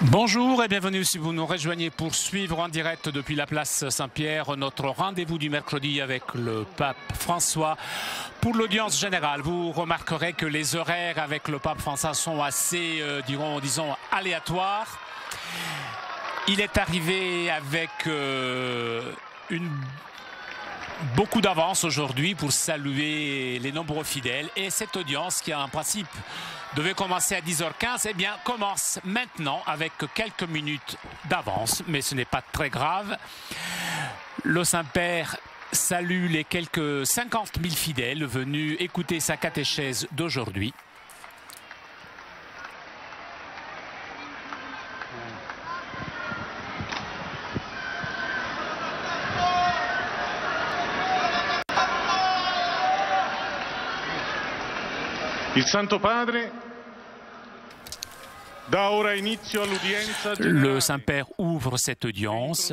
Bonjour et bienvenue si vous nous rejoignez pour suivre en direct depuis la place Saint-Pierre notre rendez-vous du mercredi avec le pape François pour l'audience générale. Vous remarquerez que les horaires avec le pape François sont assez, disons, aléatoires. Il est arrivé avec beaucoup d'avance aujourd'hui pour saluer les nombreux fidèles et cette audience qui en principe devait commencer à 10h15, eh bien commence maintenant avec quelques minutes d'avance, mais ce n'est pas très grave. Le Saint-Père salue les quelques 50 000 fidèles venus écouter sa catéchèse d'aujourd'hui. Il Santo Padre dà ora inizio all'udienza generale. Le Saint-Père ouvre cette audience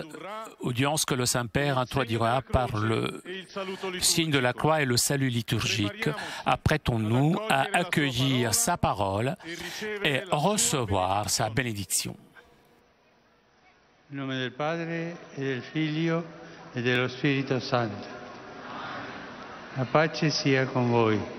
que le Saint-Père introduira par le signe de la croix et le salut liturgique. Apprêtons-nous à accueillir sa parole et recevoir sa bénédiction. In nome del Padre e del Figlio e dello Spirito Santo. La pace sia con voi.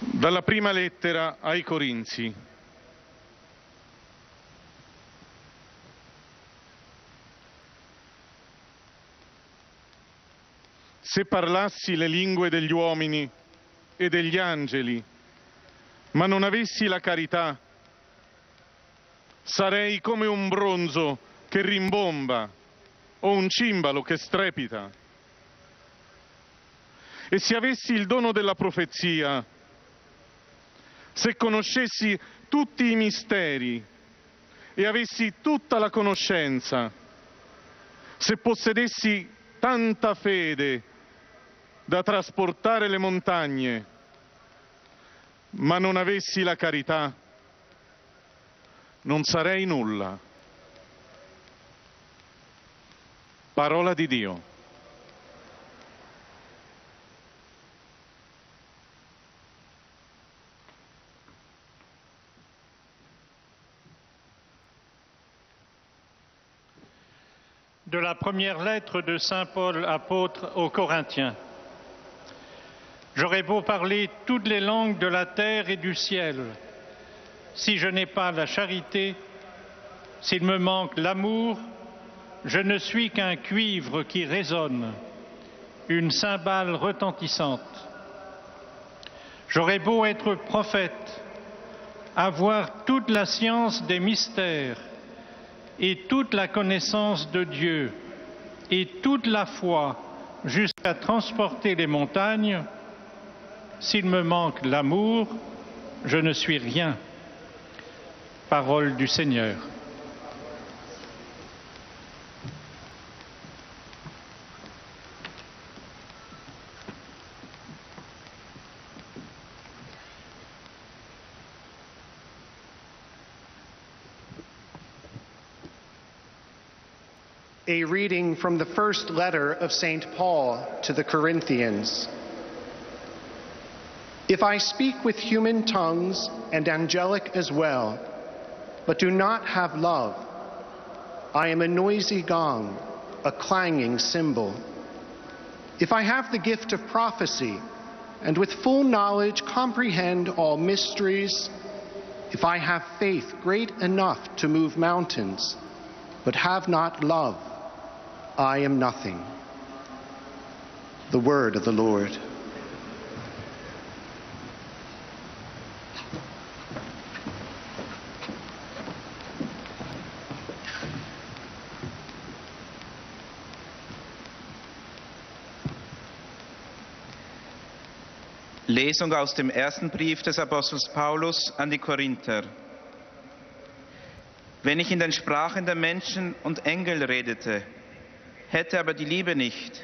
Dalla prima lettera ai Corinzi. Se parlassi le lingue degli uomini e degli angeli, ma non avessi la carità, sarei come un bronzo che rimbomba o un cimbalo che strepita. E se avessi il dono della profezia, se conoscessi tutti i misteri e avessi tutta la conoscenza, se possedessi tanta fede da trasportare le montagne, ma non avessi la carità, non sarei nulla. Parola di Dio. De la première lettre de Saint Paul, apôtre aux Corinthiens. J'aurais beau parler toutes les langues de la terre et du ciel, si je n'ai pas la charité, s'il me manque l'amour, je ne suis qu'un cuivre qui résonne, une cymbale retentissante. J'aurais beau être prophète, avoir toute la science des mystères, et toute la connaissance de Dieu et toute la foi jusqu'à transporter les montagnes, s'il me manque l'amour, je ne suis rien. Parole du Seigneur. A reading from the first letter of St. Paul to the Corinthians. If I speak with human tongues and angelic as well, but do not have love, I am a noisy gong, a clanging cymbal. If I have the gift of prophecy and with full knowledge comprehend all mysteries, if I have faith great enough to move mountains, but have not love, I am nothing. The word of the Lord. Lesung aus dem ersten Brief des Apostels Paulus an die Korinther. Wenn ich in den Sprachen der Menschen und Engel redete, hätte aber die Liebe nicht,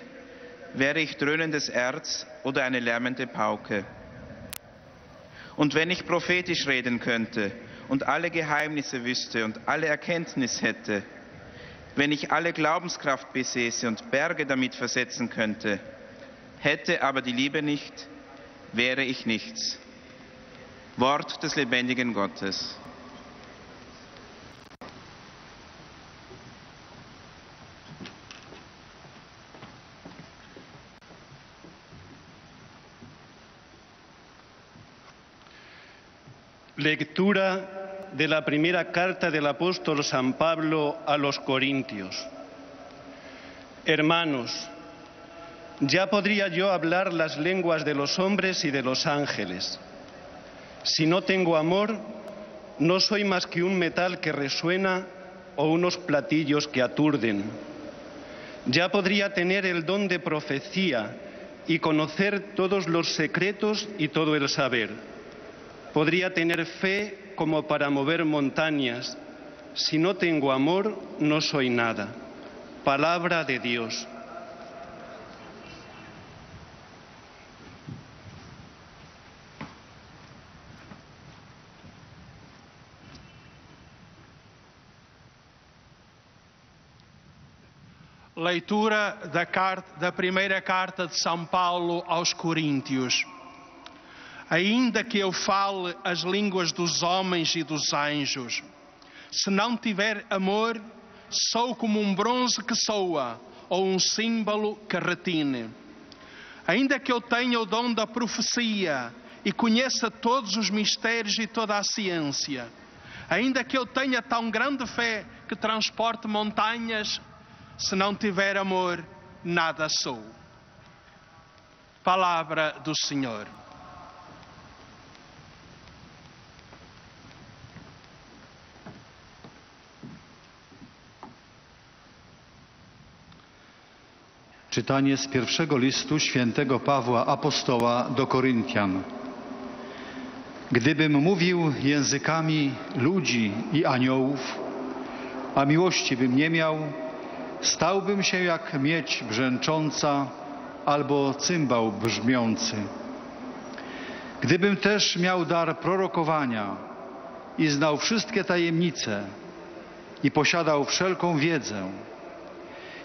wäre ich dröhnendes Erz oder eine lärmende Pauke. Und wenn ich prophetisch reden könnte und alle Geheimnisse wüsste und alle Erkenntnis hätte, wenn ich alle Glaubenskraft besäße und Berge damit versetzen könnte, hätte aber die Liebe nicht, wäre ich nichts. Wort des lebendigen Gottes. Lectura de la primera carta del apóstol San Pablo a los Corintios. Hermanos, ya podría yo hablar las lenguas de los hombres y de los ángeles. Si no tengo amor, no soy más que un metal que resuena o unos platillos que aturden. Ya podría tener el don de profecía y conocer todos los secretos y todo el saber. Podría tener fe como para mover montañas. Si no tengo amor, no soy nada. Palabra de Dios. Leitura da primeira carta de São Paulo aos Coríntios. Ainda que eu fale as línguas dos homens e dos anjos, se não tiver amor, sou como um bronze que soa ou um símbolo que retine. Ainda que eu tenha o dom da profecia e conheça todos os mistérios e toda a ciência, ainda que eu tenha tão grande fé que transporte montanhas, se não tiver amor, nada sou. Palavra do Senhor. Czytanie z pierwszego listu świętego Pawła Apostoła do Koryntian. Gdybym mówił językami ludzi i aniołów, a miłości bym nie miał, stałbym się jak miedź brzęcząca albo cymbał brzmiący. Gdybym też miał dar prorokowania i znał wszystkie tajemnice i posiadał wszelką wiedzę,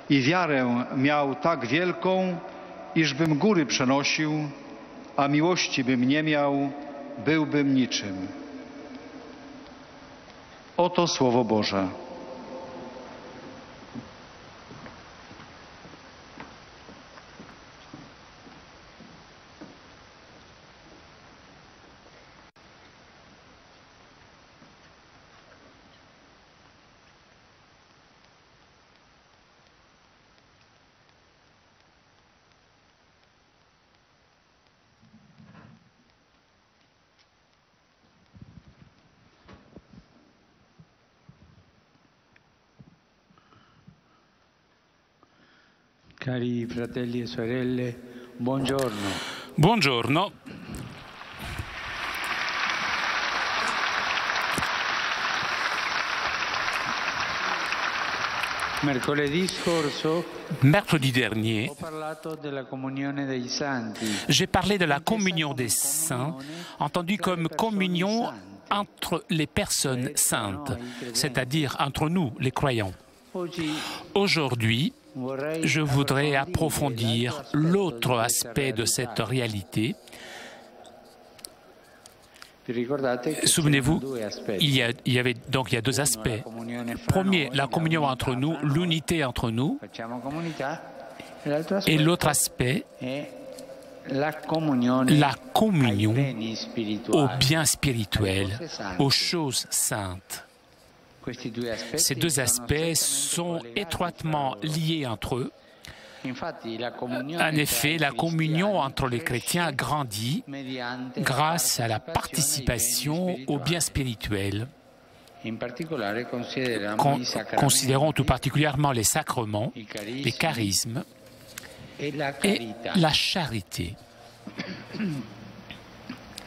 i wiarę miał tak wielką, iżbym góry przenosił, a miłości bym nie miał, byłbym niczym. Oto Słowo Boże. Cari fratelli e sorelle, buongiorno. Buongiorno. Mercredi dernier, j'ai parlé de la communion des saints, entendue comme communion entre les personnes saintes, c'est-à-dire entre nous, les croyants. Aujourd'hui, je voudrais approfondir l'autre aspect de cette réalité. Souvenez-vous, il y a deux aspects. Premier, la communion entre nous, l'unité entre nous. Et l'autre aspect, la communion au bien spirituel, aux choses saintes. Ces deux aspects sont étroitement liés entre eux. En effet, la communion entre les chrétiens grandit grâce à la participation au bien spirituel. Considérons tout particulièrement les sacrements, les charismes et la charité.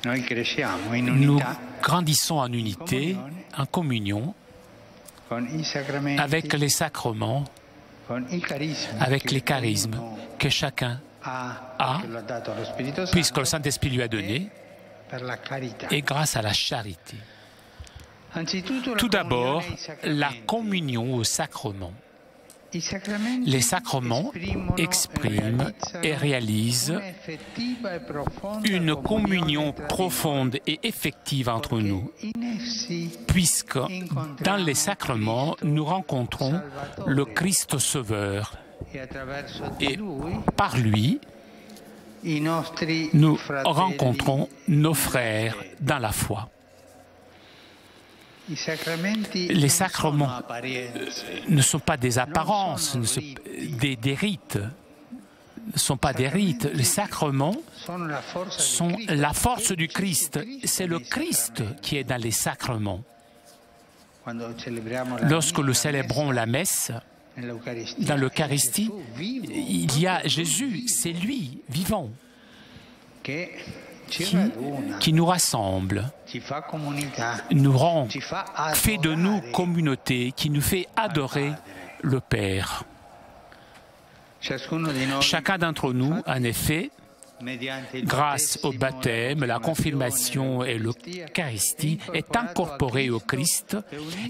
Nous grandissons en unité, en communion, avec les sacrements, avec les charismes que chacun a, puisque le Saint-Esprit lui a donné, et grâce à la charité. Tout d'abord, la communion au sacrement. Les sacrements expriment et réalisent une communion profonde et effective entre nous, puisque dans les sacrements, nous rencontrons le Christ Sauveur et par lui, nous rencontrons nos frères dans la foi. Les sacrements ne sont pas des apparences, des rites, ne sont pas des rites. Les sacrements sont la force du Christ. C'est le Christ qui est dans les sacrements. Lorsque nous célébrons la messe, dans l'Eucharistie, il y a Jésus, c'est lui, vivant, qui nous rassemble, nous rend, fait de nous communauté, qui nous fait adorer le Père. Chacun d'entre nous, en effet, grâce au baptême, la confirmation et l'Eucharistie, est incorporé au Christ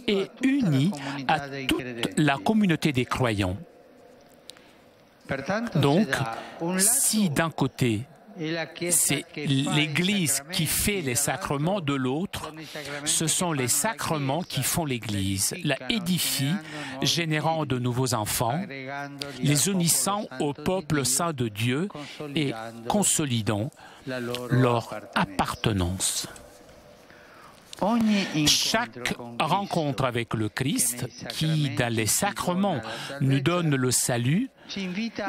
et uni à toute la communauté des croyants. Donc, si d'un côté, c'est l'Église qui fait les sacrements, de l'autre, ce sont les sacrements qui font l'Église, la édifient, générant de nouveaux enfants, les unissant au peuple saint de Dieu et consolidant leur appartenance. Chaque rencontre avec le Christ, qui dans les sacrements nous donne le salut,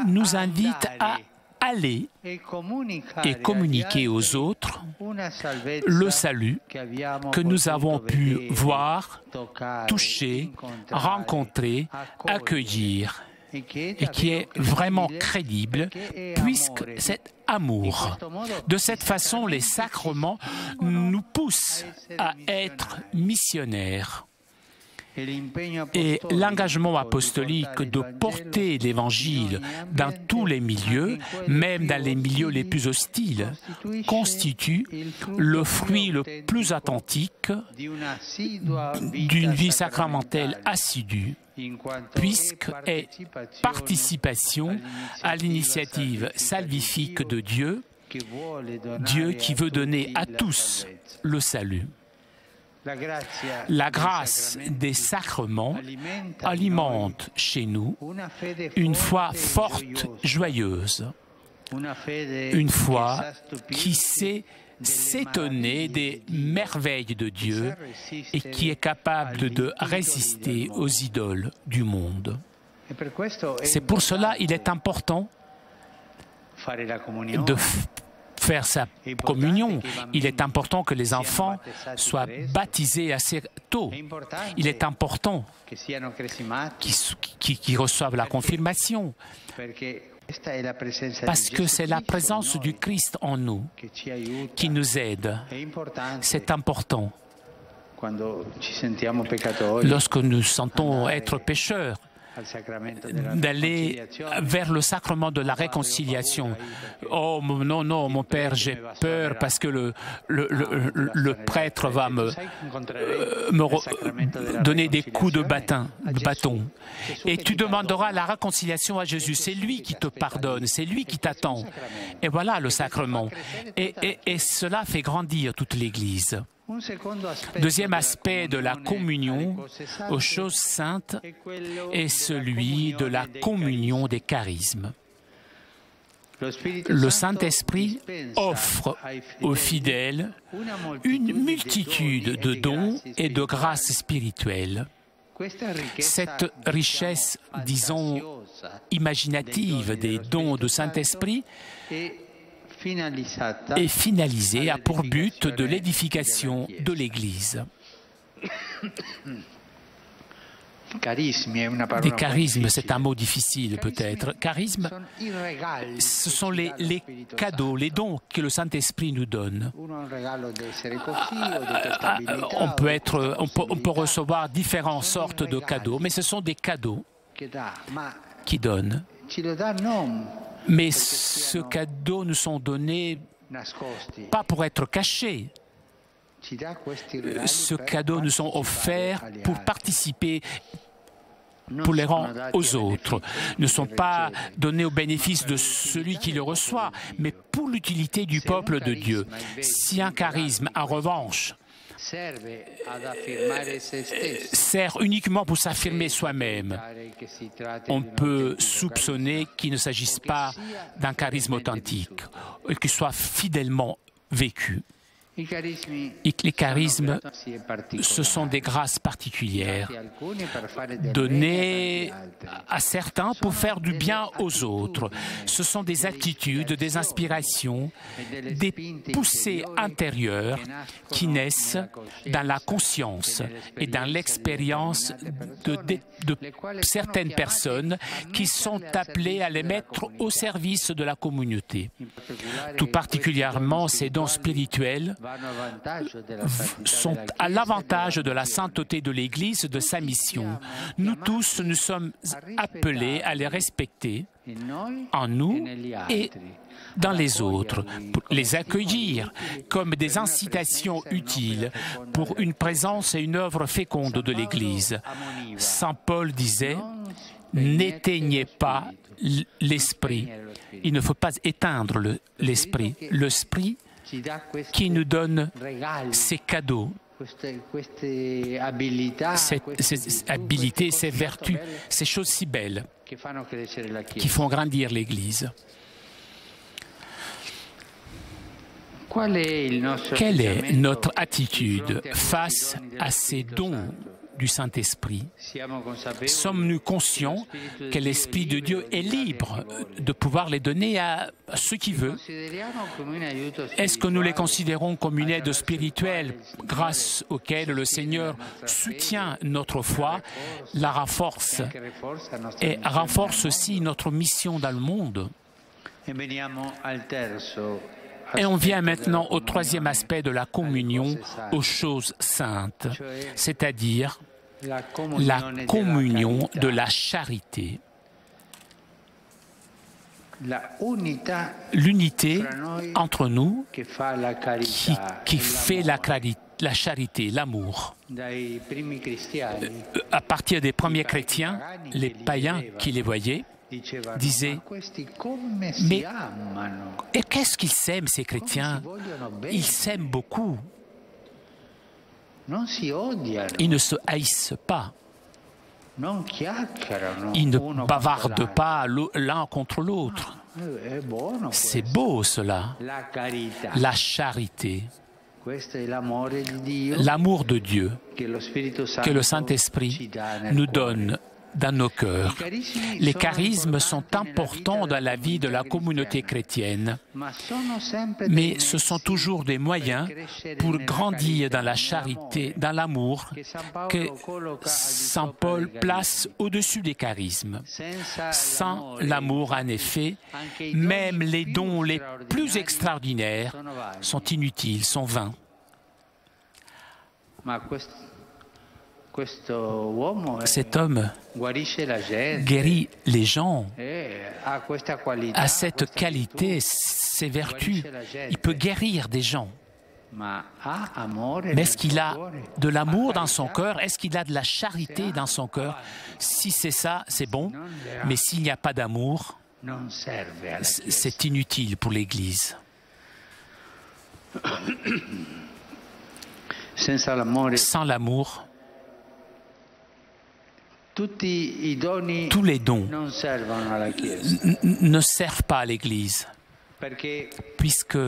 nous invite à aller et communiquer aux autres le salut que nous avons pu voir, toucher, rencontrer, accueillir et qui est vraiment crédible puisque c'est amour. De cette façon, les sacrements nous poussent à être missionnaires. Et l'engagement apostolique de porter l'Évangile dans tous les milieux, même dans les milieux les plus hostiles, constitue le fruit le plus authentique d'une vie sacramentelle assidue, puisqu'elle est participation à l'initiative salvifique de Dieu, Dieu qui veut donner à tous le salut. La grâce des sacrements alimente chez nous une foi forte, joyeuse, une foi qui sait s'étonner des merveilles de Dieu et qui est capable de résister aux idoles du monde. C'est pour cela qu'il est important de faire sa communion. Il est important que les enfants soient baptisés assez tôt. Il est important qu'ils reçoivent la confirmation. Parce que c'est la présence du Christ en nous qui nous aide. C'est important. Lorsque nous sentons être pécheurs, d'aller vers le sacrement de la réconciliation. Oh non, non, mon Père, j'ai peur parce que le prêtre va me donner des coups de bâton. Et tu demanderas la réconciliation à Jésus. C'est lui qui te pardonne, c'est lui qui t'attend. Et voilà le sacrement. Et cela fait grandir toute l'Église. Deuxième aspect de la communion aux choses saintes est celui de la communion des charismes. Le Saint-Esprit offre aux fidèles une multitude de dons et de grâces spirituelles. Cette richesse, disons, imaginative des dons du Saint-Esprit est finalisée à pour but de l'édification de l'Église. Des charismes, c'est un mot difficile peut-être. Charisme, ce sont les cadeaux, les dons que le Saint-Esprit nous donne. On peut recevoir différentes sortes de cadeaux, mais ce sont des cadeaux qui donnent. Mais ces cadeaux nous sont donnés pas pour être cachés. Ce cadeau nous sont offerts pour participer, pour les rendre aux autres. Ne sont pas donnés au bénéfice de celui qui le reçoit, mais pour l'utilité du peuple de Dieu. Si un charisme, en revanche, sert uniquement pour s'affirmer soi-même, on peut soupçonner qu'il ne s'agisse pas d'un charisme authentique, et qu'il soit fidèlement vécu. Les charismes, ce sont des grâces particulières données à certains pour faire du bien aux autres. Ce sont des attitudes, des inspirations, des poussées intérieures qui naissent dans la conscience et dans l'expérience de certaines personnes qui sont appelées à les mettre au service de la communauté. Tout particulièrement, ces dons spirituels sont à l'avantage de la sainteté de l'Église, de sa mission. Nous tous, nous sommes appelés à les respecter en nous et dans les autres, pour les accueillir comme des incitations utiles pour une présence et une œuvre féconde de l'Église. Saint Paul disait « N'éteignez pas l'esprit ». Il ne faut pas éteindre l'esprit. L'esprit qui nous donne ces cadeaux, ces habilités, ces vertus, ces choses si belles qui font grandir l'Église. Quelle est notre attitude face à ces dons du Saint-Esprit? Sommes-nous conscients que l'Esprit de Dieu est libre de pouvoir les donner à ceux qui veulent? Est-ce que nous les considérons comme une aide spirituelle grâce auquel le Seigneur soutient notre foi, la renforce et renforce aussi notre mission dans le monde? Et on vient maintenant au troisième aspect de la communion, aux choses saintes, c'est-à-dire la communion de la charité. L'unité entre nous qui fait la charité, l'amour. À partir des premiers chrétiens, les païens qui les voyaient, disaient « Mais et qu'est-ce qu'ils s'aiment, ces chrétiens? Ils s'aiment beaucoup. Ils ne se haïssent pas. Ils ne bavardent pas l'un contre l'autre. C'est beau cela, la charité. L'amour de Dieu que le Saint-Esprit nous donne dans nos cœurs. Les charismes sont importants dans la vie de la communauté chrétienne, mais ce sont toujours des moyens pour grandir dans la charité, dans l'amour que Saint Paul place au-dessus des charismes. Sans l'amour, en effet, même les dons les plus extraordinaires sont inutiles, sont vains. Cet homme guérit les gens, a cette qualité, ces vertus. Il peut guérir des gens. Mais est-ce qu'il a de l'amour dans son cœur? Est-ce qu'il a de la charité dans son cœur? Si c'est ça, c'est bon. Mais s'il n'y a pas d'amour, c'est inutile pour l'Église. Sans l'amour, tous les dons ne servent pas à l'Église, puisque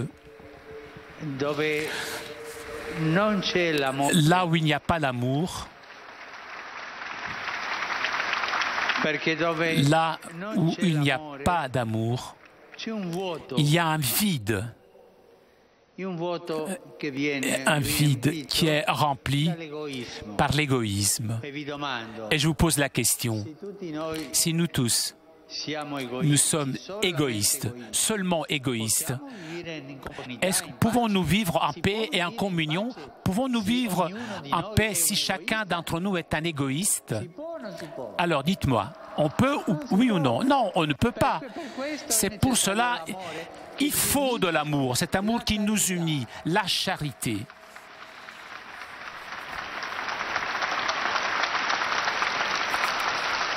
là où il n'y a pas l'amour, là où il n'y a pas d'amour, il y a un vide. Un vide qui est rempli par l'égoïsme. Et je vous pose la question, si nous tous, nous sommes égoïstes, seulement égoïstes, pouvons-nous vivre en paix et en communion? Pouvons-nous vivre en paix si chacun d'entre nous est un égoïste? Alors dites-moi, on peut, oui ou non? Non, on ne peut pas. C'est pour cela il faut de l'amour, cet amour qui nous unit, la charité.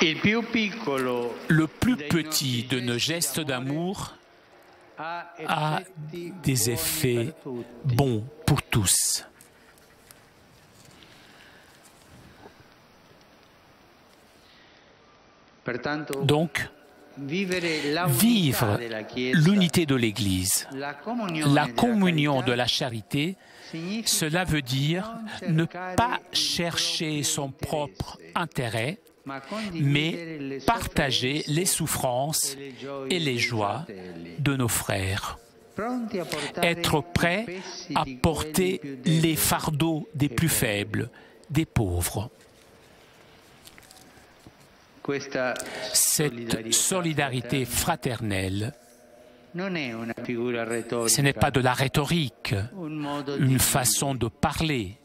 Le plus petit de nos gestes d'amour a des effets bons pour tous. Donc, vivre l'unité de l'Église, la communion de la charité, cela veut dire ne pas chercher son propre intérêt, mais partager les souffrances et les joies de nos frères. Être prêt à porter les fardeaux des plus faibles, des pauvres. Cette solidarité fraternelle, ce n'est pas de la rhétorique, une façon de parler,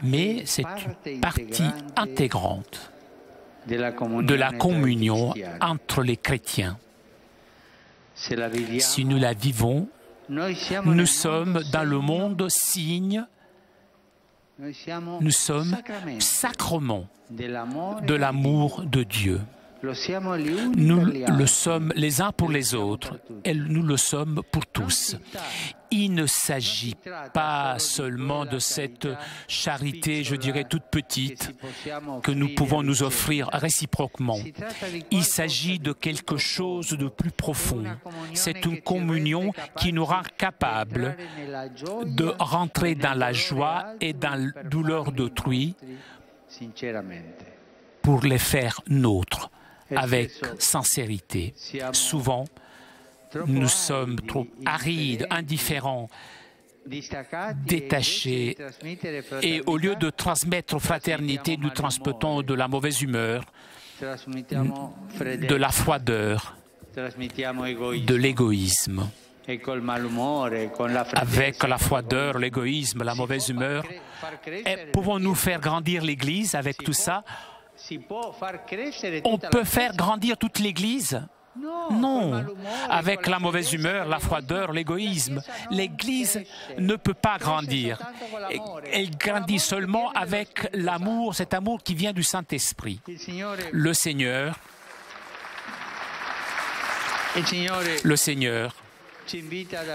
mais c'est une partie intégrante de la communion entre les chrétiens. Si nous la vivons, nous sommes dans le monde signe, nous sommes sacrements de l'amour de Dieu. Nous le sommes les uns pour les autres et nous le sommes pour tous. Il ne s'agit pas seulement de cette charité, je dirais, toute petite que nous pouvons nous offrir réciproquement. Il s'agit de quelque chose de plus profond. C'est une communion qui nous rend capables de rentrer dans la joie et dans la douleur d'autrui pour les faire nôtres, avec sincérité. Souvent, nous sommes trop arides, indifférents, détachés, et au lieu de transmettre fraternité, nous transmettons de la mauvaise humeur, de la froideur, de l'égoïsme. Avec la froideur, l'égoïsme, la mauvaise humeur, pouvons-nous faire grandir l'Église avec tout ça? On peut faire grandir toute l'Église? Non. Avec la mauvaise humeur, la froideur, l'égoïsme, l'Église ne peut pas grandir. Elle grandit seulement avec l'amour, cet amour qui vient du Saint-Esprit. Le Seigneur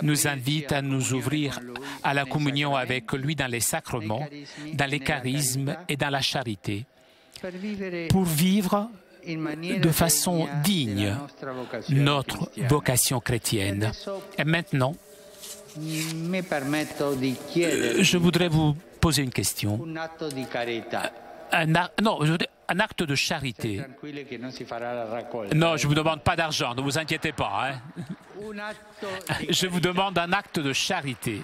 nous invite à nous ouvrir à la communion avec lui dans les sacrements, dans les charismes et dans la charité, pour vivre de façon digne notre vocation chrétienne. Et maintenant, je voudrais vous poser une question. Un acte de charité. Non, je ne vous demande pas d'argent, ne vous inquiétez pas. Hein. Je vous demande un acte de charité.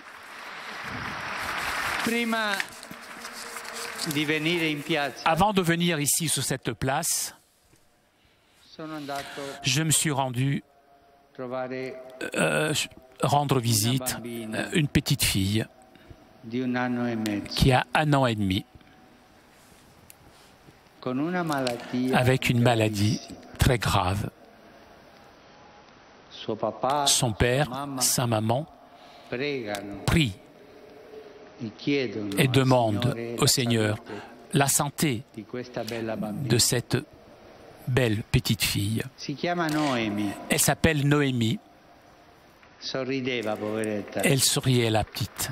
Avant de venir ici sur cette place, je me suis rendu rendre visite à une petite fille qui a 1 an et demi, avec une maladie très grave. Son père, sa maman prient et demandent au Seigneur la santé de cette belle petite fille. Elle s'appelle Noémie. Elle souriait, la petite.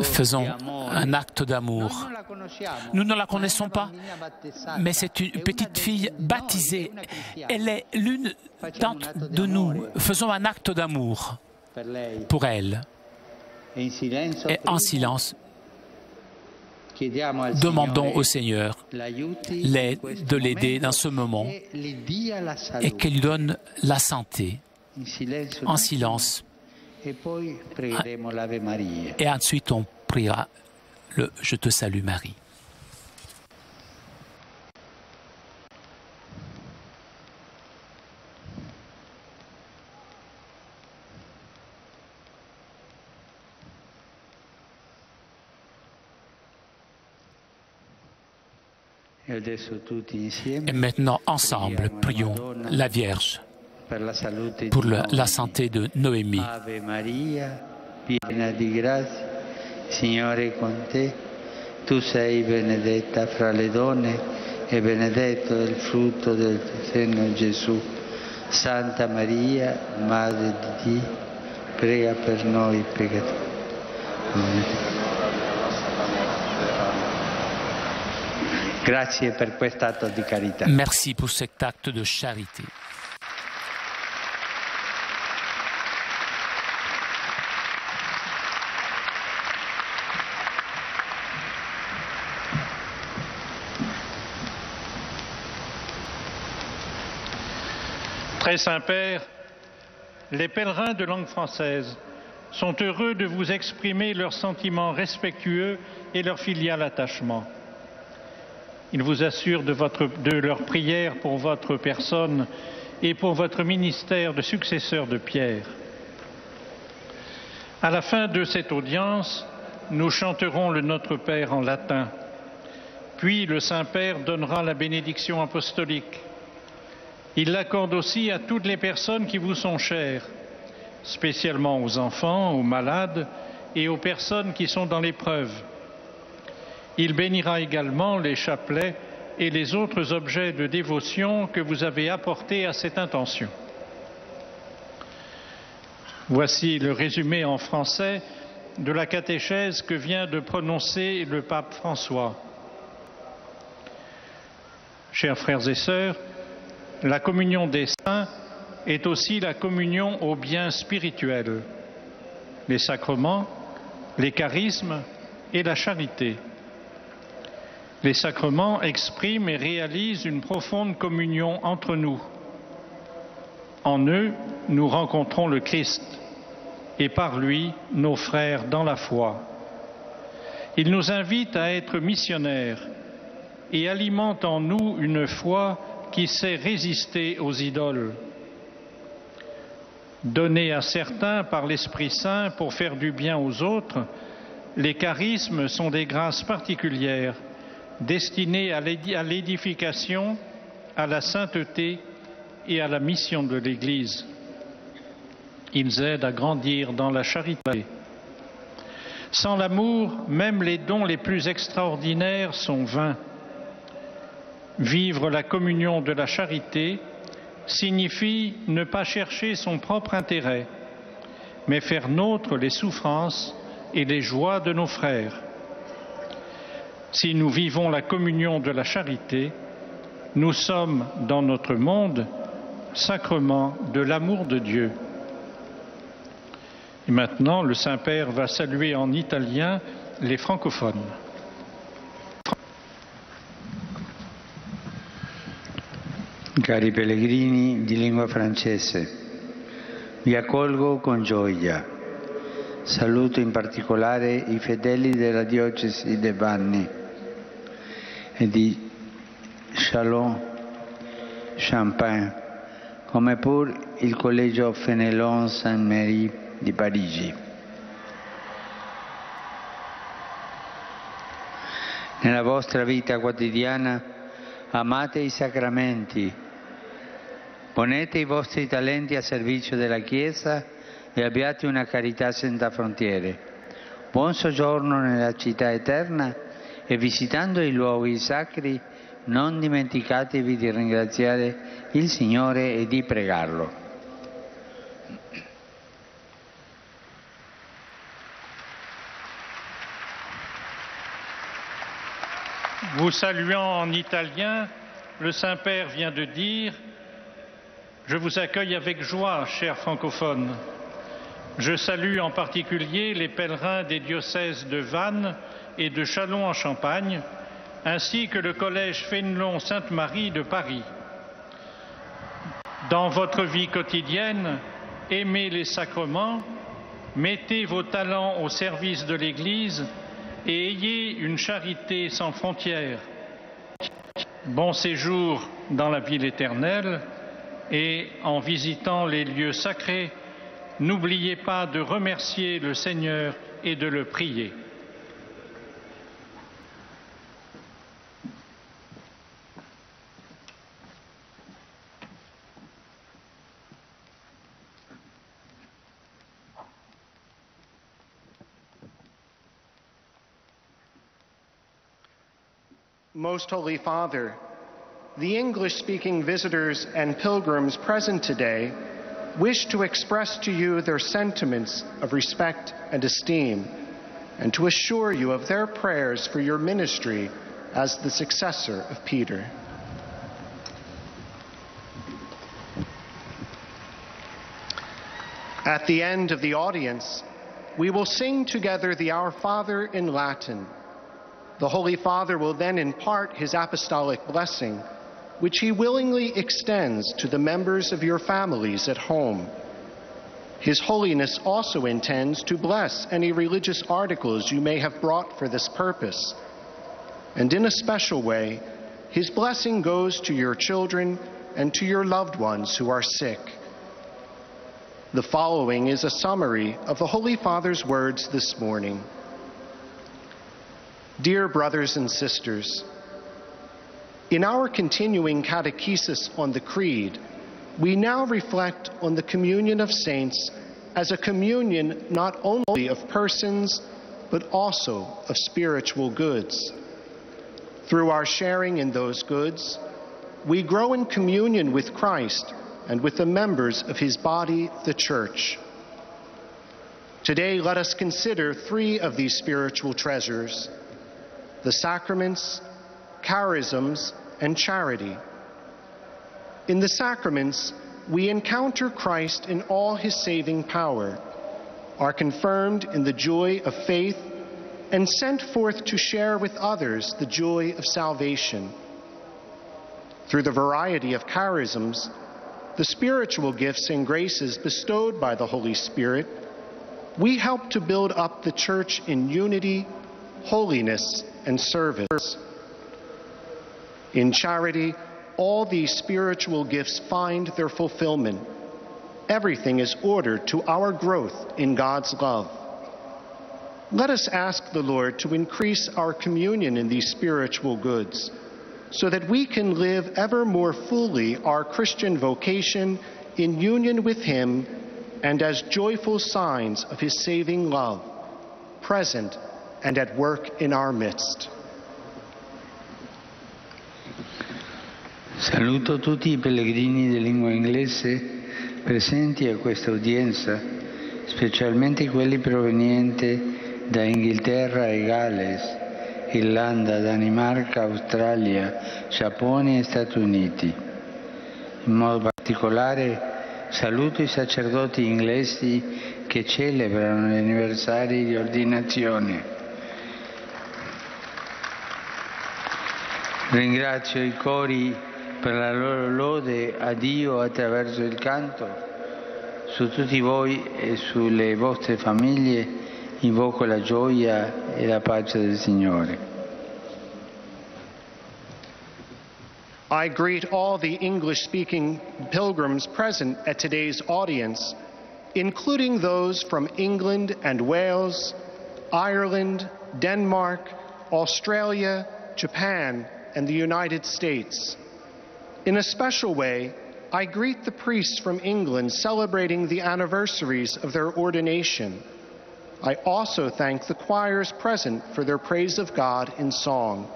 Faisons un acte d'amour. Nous ne la connaissons pas, mais c'est une petite fille baptisée. Elle est l'une de nous. Faisons un acte d'amour pour elle. Et en silence, demandons au Seigneur de l'aider dans ce moment et qu'il lui donne la santé. En silence. Et ensuite, on priera le « Je te salue Marie ». Et maintenant, ensemble, prions la Vierge pour la santé de Noémie. piena di grazia, il Signore è con te. Tu sei benedetta fra le donne e benedetto è il frutto del tuo seno, Gesù. Santa Maria, Madre di Dio, prega per noi peccatori. Grazie per questo atto di carità. Merci pour cet acte de charité. Très Saint-Père, les pèlerins de langue française sont heureux de vous exprimer leurs sentiments respectueux et leur filial attachement. Ils vous assurent de leur prière pour votre personne et pour votre ministère de successeur de Pierre. À la fin de cette audience, nous chanterons le Notre Père en latin. Puis le Saint-Père donnera la bénédiction apostolique. Il l'accorde aussi à toutes les personnes qui vous sont chères, spécialement aux enfants, aux malades et aux personnes qui sont dans l'épreuve. Il bénira également les chapelets et les autres objets de dévotion que vous avez apportés à cette intention. Voici le résumé en français de la catéchèse que vient de prononcer le pape François. Chers frères et sœurs, la communion des saints est aussi la communion aux biens spirituels, les sacrements, les charismes et la charité. Les sacrements expriment et réalisent une profonde communion entre nous. En eux, nous rencontrons le Christ et par lui, nos frères dans la foi. Ils nous invitent à être missionnaires et alimentent en nous une foi qui sait résister aux idoles. Donnés à certains par l'Esprit Saint pour faire du bien aux autres, les charismes sont des grâces particulières destinées à l'édification, à la sainteté et à la mission de l'Église. Ils aident à grandir dans la charité. Sans l'amour, même les dons les plus extraordinaires sont vains. Vivre la communion de la charité signifie ne pas chercher son propre intérêt, mais faire nôtre les souffrances et les joies de nos frères. Si nous vivons la communion de la charité, nous sommes dans notre monde sacrement de l'amour de Dieu. Et maintenant, le Saint-Père va saluer en italien les francophones. Cari pellegrini di lingua francese, vi accolgo con gioia. Saluto in particolare i fedeli della diocesi di Vanni e di Châlons-Champagne, come pur il collegio Fénelon Saint-Méry di Parigi. Nella vostra vita quotidiana amate i sacramenti, ponete i vostri talenti a servizio della Chiesa e abbiate una carità senza frontiere. Buon soggiorno nella città eterna e visitando i luoghi sacri non dimenticatevi di ringraziare il Signore e di pregarlo. Vous saluant en italien, le Saint-Père vient de dire « Je vous accueille avec joie, chers francophones. Je salue en particulier les pèlerins des diocèses de Vannes et de Châlons-en-Champagne, ainsi que le collège Fénelon Sainte-Marie de Paris. Dans votre vie quotidienne, aimez les sacrements, mettez vos talents au service de l'Église et ayez une charité sans frontières. Bon séjour dans la ville éternelle et en visitant les lieux sacrés, n'oubliez pas de remercier le Seigneur et de le prier. Most Holy Father, the English-speaking visitors and pilgrims present today wish to express to you their sentiments of respect and esteem, and to assure you of their prayers for your ministry as the successor of Peter. At the end of the audience, we will sing together the Our Father in Latin. The Holy Father will then impart his apostolic blessing, which he willingly extends to the members of your families at home. His Holiness also intends to bless any religious articles you may have brought for this purpose. And in a special way, his blessing goes to your children and to your loved ones who are sick. The following is a summary of the Holy Father's words this morning. Dear brothers and sisters, in our continuing catechesis on the Creed, we now reflect on the communion of saints as a communion not only of persons, but also of spiritual goods. Through our sharing in those goods, we grow in communion with Christ and with the members of his body, the Church. Today, let us consider three of these spiritual treasures: the sacraments, charisms, and charity. In the sacraments, we encounter Christ in all his saving power, are confirmed in the joy of faith, and sent forth to share with others the joy of salvation. Through the variety of charisms, the spiritual gifts and graces bestowed by the Holy Spirit, we help to build up the Church in unity, holiness, and service. In charity, all these spiritual gifts find their fulfillment. Everything is ordered to our growth in God's love. Let us ask the Lord to increase our communion in these spiritual goods, so that we can live ever more fully our Christian vocation in union with him and as joyful signs of his saving love, present and at work in our midst. Saluto tutti i pellegrini di lingua inglese presenti a questa udienza, specialmente quelli provenienti da Inghilterra e Galles, Irlanda, Danimarca, Australia, Giappone e Stati Uniti. In modo particolare saluto i sacerdoti inglesi che celebrano gli anniversari di ordinazione. Ringrazio i cori per la loro lode a Dio attraverso il canto. Su tutti voi e sulle vostre famiglie invoco la gioia e la pace del Signore. I greet all the English-speaking pilgrims present at today's audience, including those from England and Wales, Ireland, Denmark, Australia, Japan, and the United States. In a special way, I greet the priests from England celebrating the anniversaries of their ordination. I also thank the choirs present for their praise of God in song.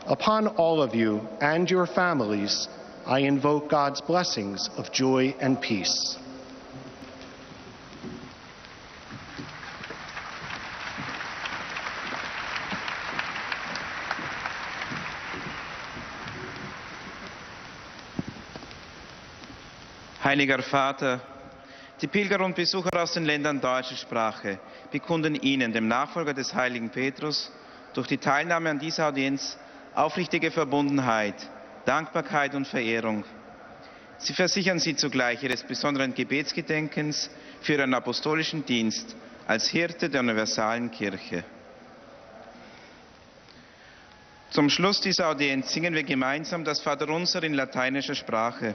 Upon all of you and your families, I invoke God's blessings of joy and peace. Heiliger Vater, die Pilger und Besucher aus den Ländern deutscher Sprache bekunden Ihnen, dem Nachfolger des heiligen Petrus, durch die Teilnahme an dieser Audienz aufrichtige Verbundenheit, Dankbarkeit und Verehrung. Sie versichern Sie zugleich Ihres besonderen Gebetsgedenkens für Ihren apostolischen Dienst als Hirte der universalen Kirche. Zum Schluss dieser Audienz singen wir gemeinsam das Vaterunser in lateinischer Sprache.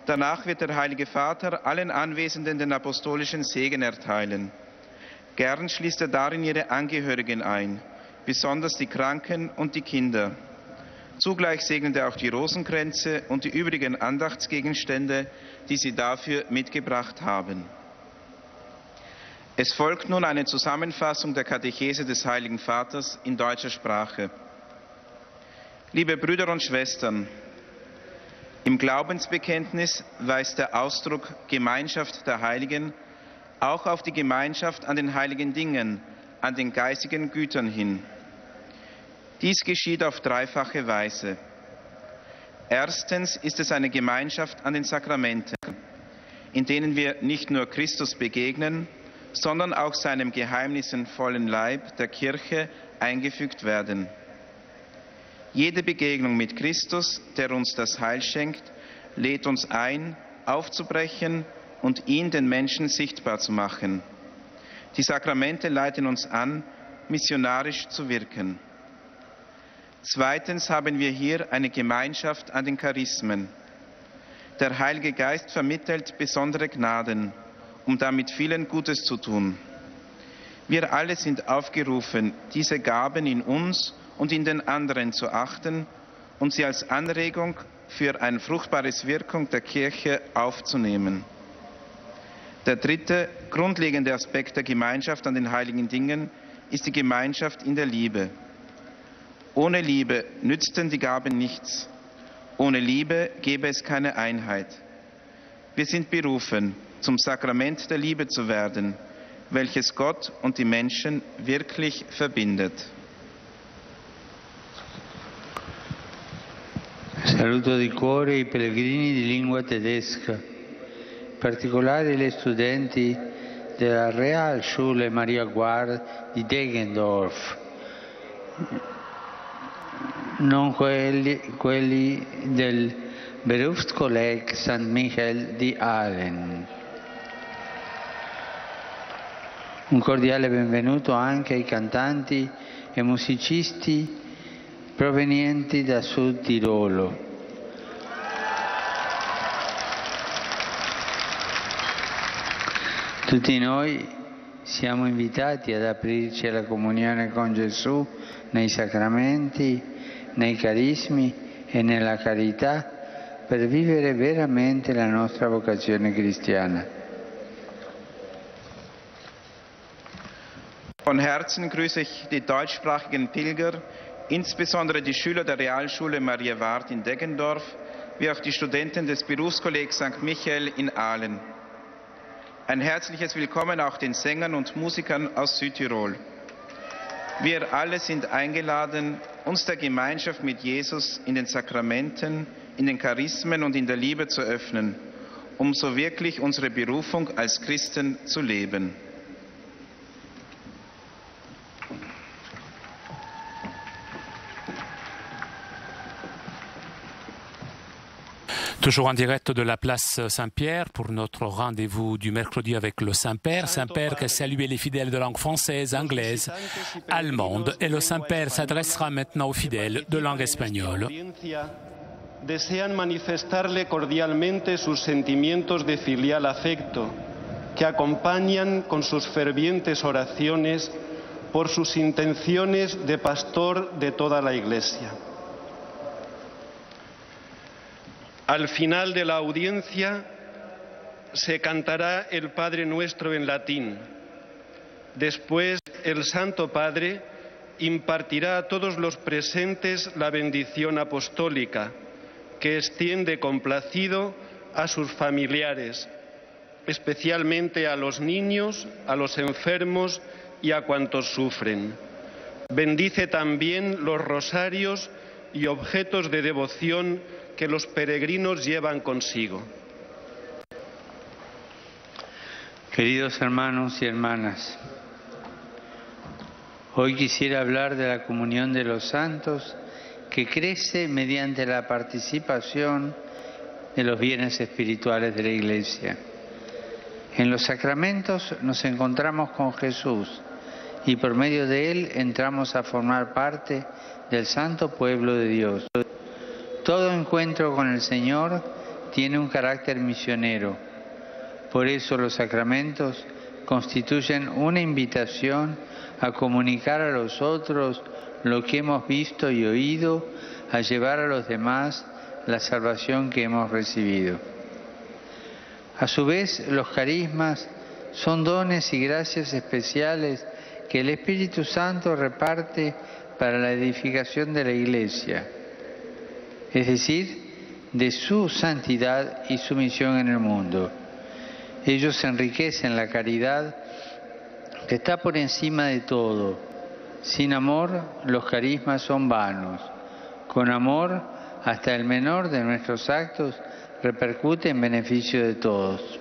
Danach wird der Heilige Vater allen Anwesenden den apostolischen Segen erteilen. Gern schließt er darin ihre Angehörigen ein, besonders die Kranken und die Kinder. Zugleich segnet er auch die Rosenkränze und die übrigen Andachtsgegenstände, die sie dafür mitgebracht haben. Es folgt nun eine Zusammenfassung der Katechese des Heiligen Vaters in deutscher Sprache. Liebe Brüder und Schwestern, im Glaubensbekenntnis weist der Ausdruck Gemeinschaft der Heiligen auch auf die Gemeinschaft an den heiligen Dingen, an den geistigen Gütern hin. Dies geschieht auf dreifache Weise. Erstens ist es eine Gemeinschaft an den Sakramenten, in denen wir nicht nur Christus begegnen, sondern auch seinem geheimnisvollen Leib, der Kirche, eingefügt werden. Jede Begegnung mit Christus, der uns das Heil schenkt, lädt uns ein, aufzubrechen und ihn den Menschen sichtbar zu machen. Die Sakramente leiten uns an, missionarisch zu wirken. Zweitens haben wir hier eine Gemeinschaft an den Charismen. Der Heilige Geist vermittelt besondere Gnaden, um damit vielen Gutes zu tun. Wir alle sind aufgerufen, diese Gaben in uns und in den anderen zu achten und sie als Anregung für ein fruchtbares Wirken der Kirche aufzunehmen. Der dritte, grundlegende Aspekt der Gemeinschaft an den heiligen Dingen ist die Gemeinschaft in der Liebe. Ohne Liebe nützten die Gaben nichts. Ohne Liebe gäbe es keine Einheit. Wir sind berufen, zum Sakrament der Liebe zu werden, welches Gott und die Menschen wirklich verbindet. Saluto di cuore i pellegrini di lingua tedesca, in particolare gli studenti della Realschule Maria Guard di Deggendorf, non quelli del Berufskolleg St. Michael di Aalen. Un cordiale benvenuto anche ai cantanti e musicisti provenienti da Sud Tirolo. Tutti noi siamo invitati ad aprirci alla comunione con Gesù nei sacramenti, nei carismi e nella carità per vivere veramente la nostra vocazione cristiana. Von Herzen grüße ich die deutschsprachigen Pilger, insbesondere die Schüler der Realschule Maria Ward in Deggendorf, wie auch die Studenten des Berufskollegs St. Michael in Aalen. Ein herzliches Willkommen auch den Sängern und Musikern aus Südtirol. Wir alle sind eingeladen, uns der Gemeinschaft mit Jesus in den Sakramenten, in den Charismen und in der Liebe zu öffnen, um so wirklich unsere Berufung als Christen zu leben. Toujours en direct de la place Saint-Pierre pour notre rendez-vous du mercredi avec le Saint-Père. Saint-Père qui a salué les fidèles de langue française, anglaise, allemande. Et le Saint-Père s'adressera maintenant aux fidèles de langue espagnole. Desean manifestarle cordialmente sus sentimientos de filial afecto, que acompañan con sus fervientes oraciones por sus intenciones de pastor de toda la Iglesia. Al final de la audiencia se cantará el Padre Nuestro en latín. Después el Santo Padre impartirá a todos los presentes la bendición apostólica, que extiende complacido a sus familiares, especialmente a los niños, a los enfermos y a cuantos sufren. Bendice también los rosarios y objetos de devoción que los peregrinos llevan consigo. Queridos hermanos y hermanas, hoy quisiera hablar de la comunión de los santos que crece mediante la participación de los bienes espirituales de la Iglesia. En los sacramentos nos encontramos con Jesús y por medio de Él entramos a formar parte del santo pueblo de Dios. Todo encuentro con el Señor tiene un carácter misionero. Por eso los sacramentos constituyen una invitación a comunicar a los otros lo que hemos visto y oído, a llevar a los demás la salvación que hemos recibido. A su vez, los carismas son dones y gracias especiales que el Espíritu Santo reparte para la edificación de la Iglesia. es decir, de su santidad y su misión en el mundo. Ellos enriquecen la caridad que está por encima de todo. Sin amor, los carismas son vanos. Con amor, hasta el menor de nuestros actos repercute en beneficio de todos.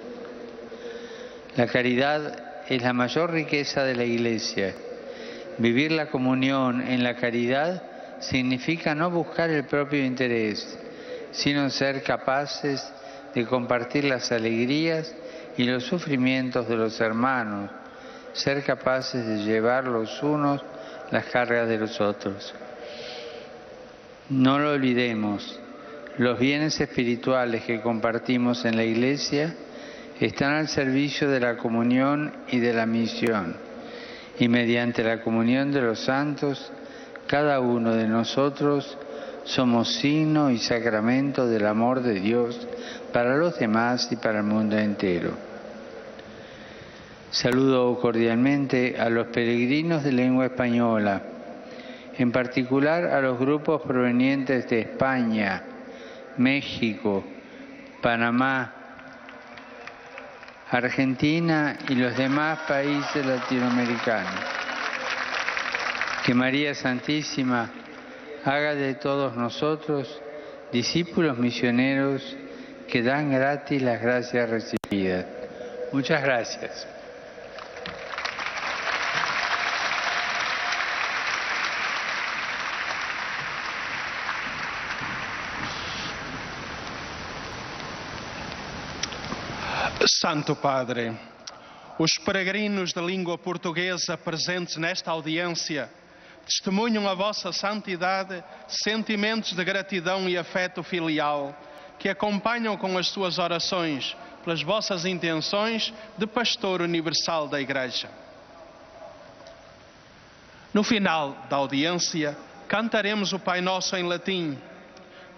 La caridad es la mayor riqueza de la Iglesia. Vivir la comunión en la caridad significa no buscar el propio interés, sino ser capaces de compartir las alegrías y los sufrimientos de los hermanos, ser capaces de llevar los unos las cargas de los otros. No lo olvidemos, los bienes espirituales que compartimos en la Iglesia están al servicio de la comunión y de la misión, y mediante la comunión de los santos, cada uno de nosotros somos signo y sacramento del amor de Dios para los demás y para el mundo entero. Saludo cordialmente a los peregrinos de lengua española, en particular a los grupos provenientes de España, México, Panamá, Argentina y los demás países latinoamericanos. Que María Santísima haga de todos nosotros discípulos misioneros que dan gratis las gracias recibidas. Muchas gracias. Santo Padre, os peregrinos de língua portuguesa presentes nesta audiência testemunham a vossa santidade, sentimentos de gratidão e afeto filial que acompanham com as suas orações pelas vossas intenções de pastor universal da Igreja. No final da audiência, cantaremos o Pai Nosso em latim.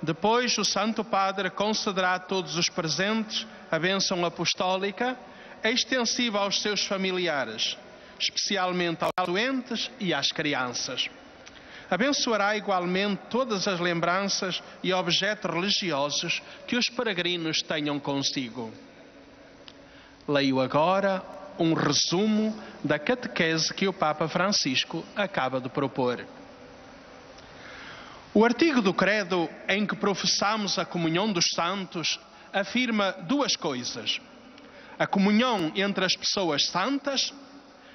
Depois, o Santo Padre concederá a todos os presentes a bênção apostólica extensiva aos seus familiares, especialmente aos doentes e às crianças. Abençoará igualmente todas as lembranças e objetos religiosos que os peregrinos tenham consigo. Leio agora um resumo da catequese que o Papa Francisco acaba de propor. O artigo do credo em que professamos a comunhão dos santos afirma duas coisas: a comunhão entre as pessoas santas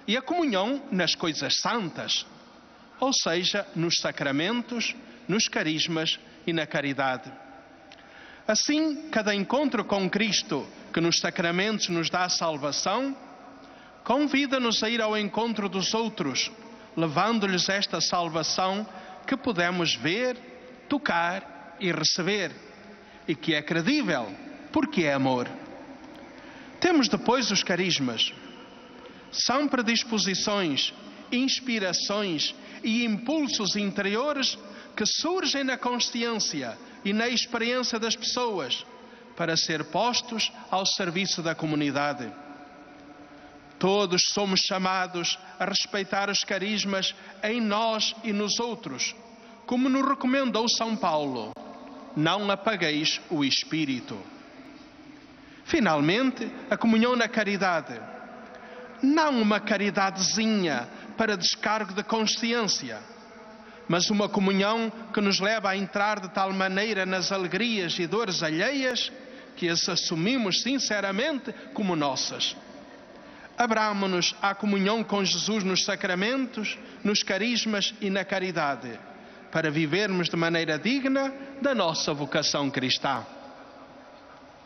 e a comunhão nas coisas santas, ou seja, nos sacramentos, nos carismas e na caridade. Assim, cada encontro com Cristo, que nos sacramentos nos dá a salvação, convida-nos a ir ao encontro dos outros, levando-lhes esta salvação que podemos ver, tocar e receber, e que é credível, porque é amor. Temos depois os carismas. São predisposições, inspirações e impulsos interiores que surgem na consciência e na experiência das pessoas para ser postos ao serviço da comunidade. Todos somos chamados a respeitar os carismas em nós e nos outros, como nos recomendou São Paulo: não apagueis o Espírito. Finalmente, a comunhão na caridade. Não uma caridadezinha para descargo de consciência, mas uma comunhão que nos leva a entrar de tal maneira nas alegrias e dores alheias que as assumimos sinceramente como nossas. Abramo-nos à comunhão com Jesus nos sacramentos, nos carismas e na caridade, para vivermos de maneira digna da nossa vocação cristã.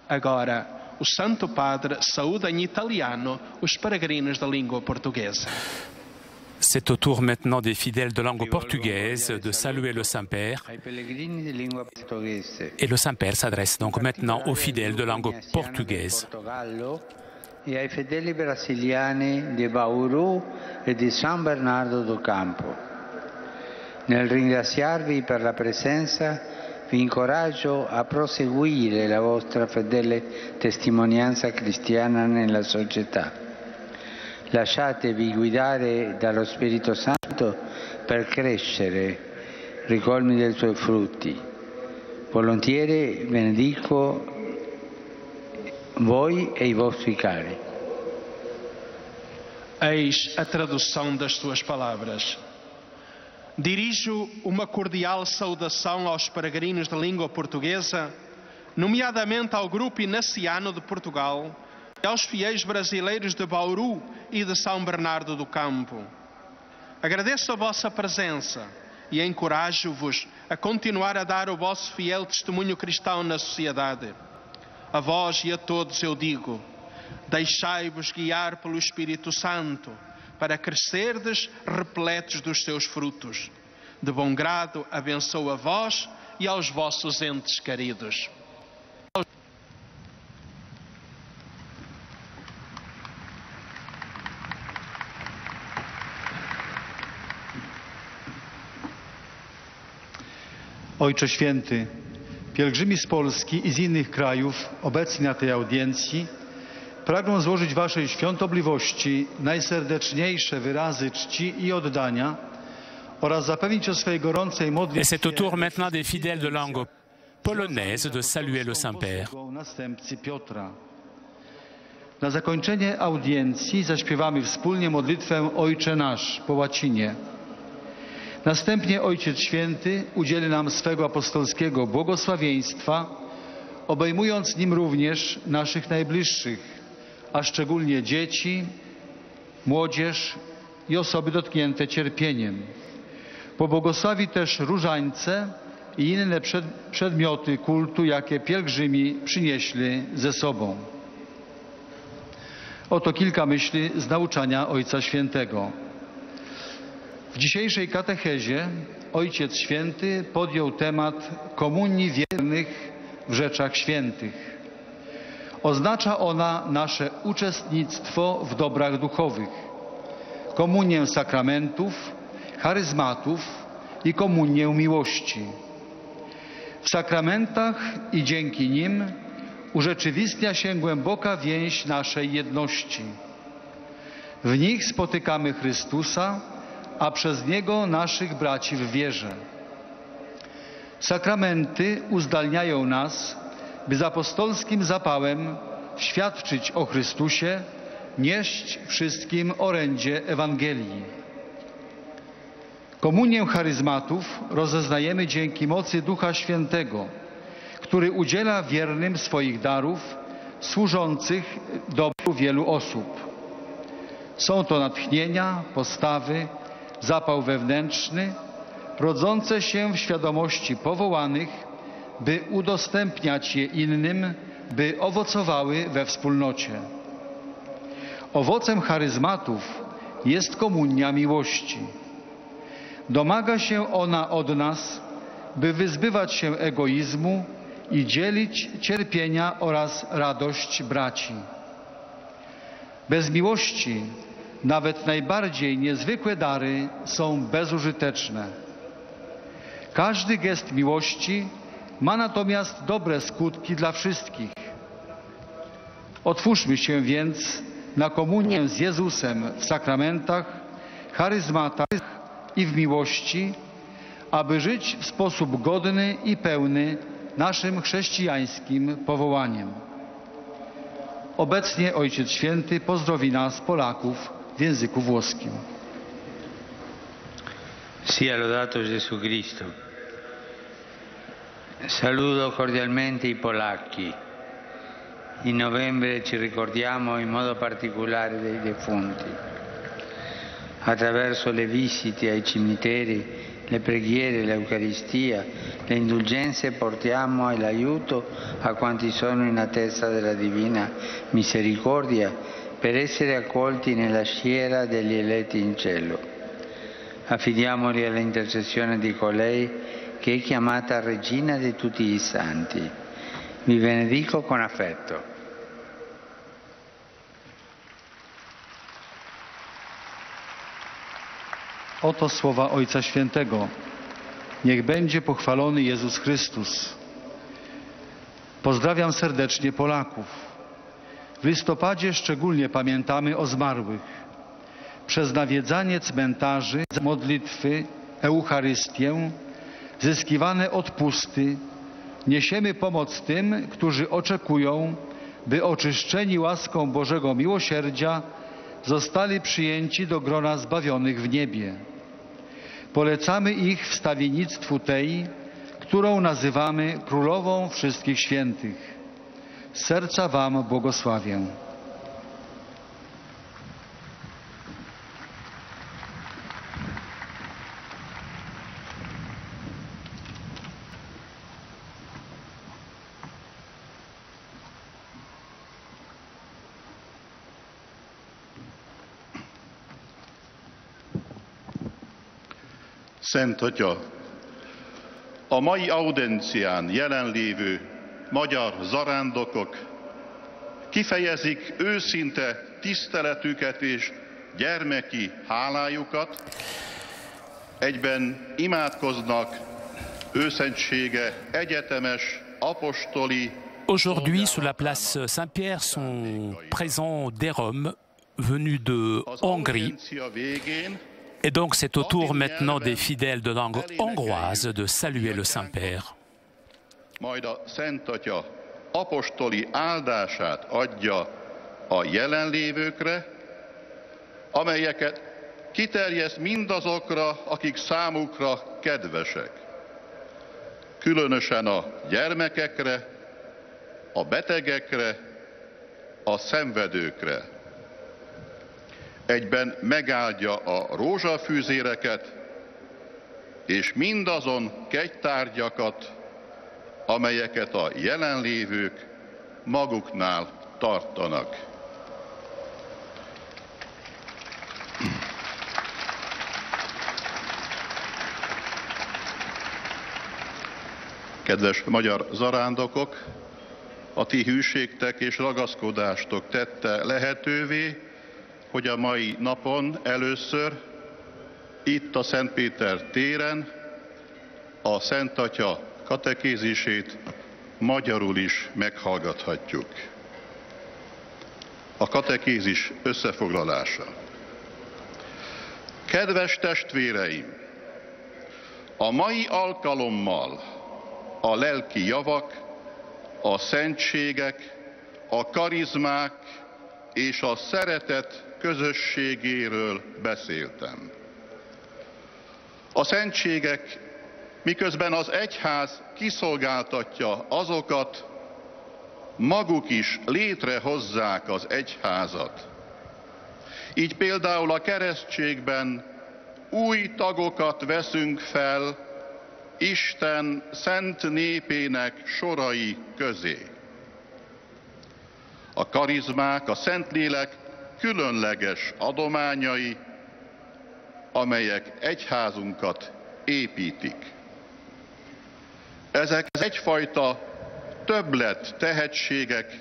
Agora, o Santo Padre saúda em italiano os peregrinos da língua portuguesa. C'est au tour maintenant des fidèles de langue portugaise de saluer le Saint-Père. Et le Saint-Père s'adresse donc maintenant aux fidèles de langue portugaise. E ai fedeli brasiliani di Bauru e di San Bernardo do Campo. Nel ringraziarvi per la presenza, vi incoraggio a proseguire la vostra fedele testimonianza cristiana nella società. Lasciatevi guidare dallo Spirito Santo per crescere, ricolmi dei suoi frutti. Volontieri benedico voi e i vostri cari. Eis a tradução das suas palavras. Dirijo uma cordial saudação aos peregrinos de língua portuguesa, nomeadamente ao Grupo Inaciano de Portugal e aos fiéis brasileiros de Bauru e de São Bernardo do Campo. Agradeço a vossa presença e encorajo-vos a continuar a dar o vosso fiel testemunho cristão na sociedade. A vós e a todos eu digo: deixai-vos guiar pelo Espírito Santo para crescerdes repletos dos seus frutos. De bom grado abençoo a vós e aos vossos entes queridos. Ojcze Święty, pielgrzymi z Polski i z innych krajów obecni na tej audiencji pragną złożyć Waszej świątobliwości najserdeczniejsze wyrazy czci i oddania oraz zapewnić o swojej gorącej modlitwie. Et c'est au tour maintenant des fidèles de langue polonaise de saluer le Saint-Père. Następcy Piotra. Na zakończenie audiencji zaśpiewamy wspólnie modlitwę Ojcze Nasz po łacinie. Następnie Ojciec Święty udzieli nam swego apostolskiego błogosławieństwa, obejmując nim również naszych najbliższych, a szczególnie dzieci, młodzież i osoby dotknięte cierpieniem. Pobłogosławi też różańce i inne przedmioty kultu, jakie pielgrzymi przynieśli ze sobą. Oto kilka myśli z nauczania Ojca Świętego. W dzisiejszej katechezie Ojciec Święty podjął temat komunii wiernych w rzeczach świętych. Oznacza ona nasze uczestnictwo w dobrach duchowych, komunię sakramentów, charyzmatów i komunię miłości. W sakramentach i dzięki nim urzeczywistnia się głęboka więź naszej jedności. W nich spotykamy Chrystusa, a przez Niego naszych braci w wierze. Sakramenty uzdalniają nas, by z apostolskim zapałem świadczyć o Chrystusie, nieść wszystkim orędzie Ewangelii. Komunię charyzmatów rozeznajemy dzięki mocy Ducha Świętego, który udziela wiernym swoich darów służących dobru wielu osób. Są to natchnienia, postawy, zapał wewnętrzny, rodzące się w świadomości powołanych, by udostępniać je innym, by owocowały we wspólnocie. Owocem charyzmatów jest komunia miłości. Domaga się ona od nas, by wyzbywać się egoizmu i dzielić cierpienia oraz radość braci. Bez miłości nawet najbardziej niezwykłe dary są bezużyteczne. Każdy gest miłości ma natomiast dobre skutki dla wszystkich. Otwórzmy się więc na komunię z Jezusem w sakramentach, charyzmatach i w miłości, aby żyć w sposób godny i pełny naszym chrześcijańskim powołaniem. Obecnie Ojciec Święty pozdrowi nas, Polaków, w języku włoskim. Sia lodato Gesù Cristo. Saluto cordialmente i polacchi. In novembre ci ricordiamo in modo particolare dei defunti. Attraverso le visite ai cimiteri, le preghiere, l'Eucaristia, le indulgenze portiamo l'aiuto a quanti sono in attesa della divina misericordia per essere accolti nella schiera degli eletti in cielo. Affidiamoli all'intercessione di colei che è chiamata Regina di tutti i santi. Vi benedico con affetto. Oto słowa Ojca Świętego. Niech będzie pochwalony Jezus Chrystus. Pozdrawiam serdecznie Polaków. W listopadzie szczególnie pamiętamy o zmarłych. Przez nawiedzanie cmentarzy, modlitwy, Eucharystię, zyskiwane odpusty, niesiemy pomoc tym, którzy oczekują, by oczyszczeni łaską Bożego miłosierdzia zostali przyjęci do grona zbawionych w niebie. Polecamy ich wstawiennictwu tej, którą nazywamy Królową Wszystkich Świętych. Z serca Wam błogosławię. Szent Atya, a mai audencián jelenlévő magyar zarándokok kifejezik őszinte tiszteletüket és gyermeki hálájukat, egyben imádkoznak őszentsége egyetemes apostoli. Aujourd'hui, sur la place Saint-Pierre, sont présents des Roms venus de Hongrie. Et donc c'est au tour maintenant des fidèles de langue hongroise de saluer le Saint-Père. Majd a Szent Atya apostoli áldását adja a jelenlévőkre, amelyeket kiterjeszt mindazokra, akik számukra kedvesek. Különösen a gyermekekre, a betegekre, a szenvedőkre. Egyben megáldja a rózsafűzéreket és mindazon kegytárgyakat, amelyeket a jelenlévők maguknál tartanak. Kedves magyar zarándokok, a ti hűségtek és ragaszkodástok tette lehetővé, hogy a mai napon először itt a Szent Péter téren a Szent Atya katekézisét magyarul is meghallgathatjuk. A katekézis összefoglalása. Kedves testvéreim! A mai alkalommal a lelki javak, a szentségek, a karizmák és a szeretet közösségéről beszéltem. A szentségek, miközben az egyház kiszolgáltatja azokat, maguk is létrehozzák az egyházat. Így például a keresztségben új tagokat veszünk fel Isten szent népének sorai közé. A karizmák, a Szentlélek különleges adományai, amelyek egyházunkat építik. Ezek egyfajta többlet tehetségek,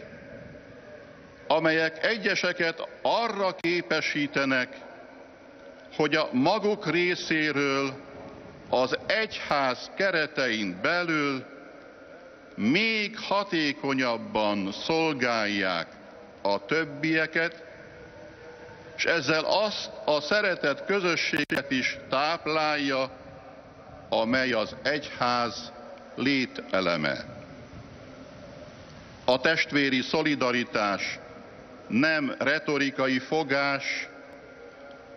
amelyek egyeseket arra képesítenek, hogy a maguk részéről az egyház keretein belül még hatékonyabban szolgálják a többieket, és ezzel azt a szeretet közösséget is táplálja, amely az egyház lételeme. A testvéri szolidaritás nem retorikai fogás,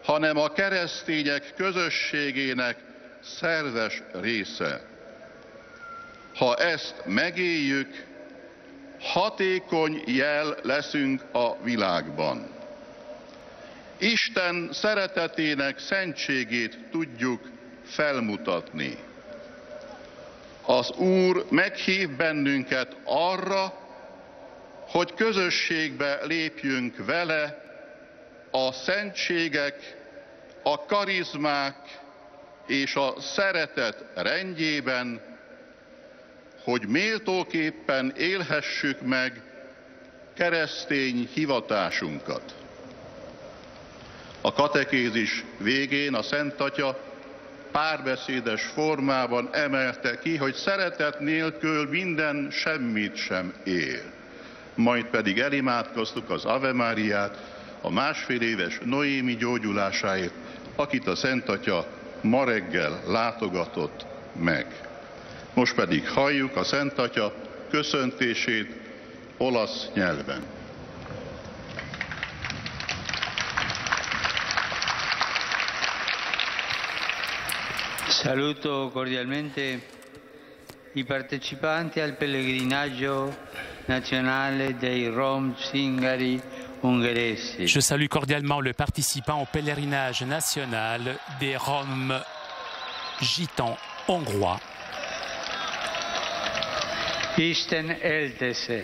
hanem a keresztények közösségének szerves része. Ha ezt megéljük, hatékony jel leszünk a világban. Isten szeretetének szentségét tudjuk felmutatni. Az Úr meghív bennünket arra, hogy közösségbe lépjünk vele a szentségek, a karizmák és a szeretet rendjében, hogy méltóképpen élhessük meg keresztény hivatásunkat. A katekézis végén a Szent Atya párbeszédes formában emelte ki, hogy szeretet nélkül minden semmit sem ér. Majd pedig elimádkoztuk az Ave Máriát a másfél éves Noémi gyógyulásáért, akit a Szent Atya ma reggel látogatott meg. Most pedig halljuk a Szent Atya köszöntését olasz nyelven. Saluto cordialmente i partecipanti al pellegrinaggio nazionale dei Rom Zingari ungheresi. Je salue cordialement le participant au pèlerinage national des Roms gitans hongrois. Isten éltese.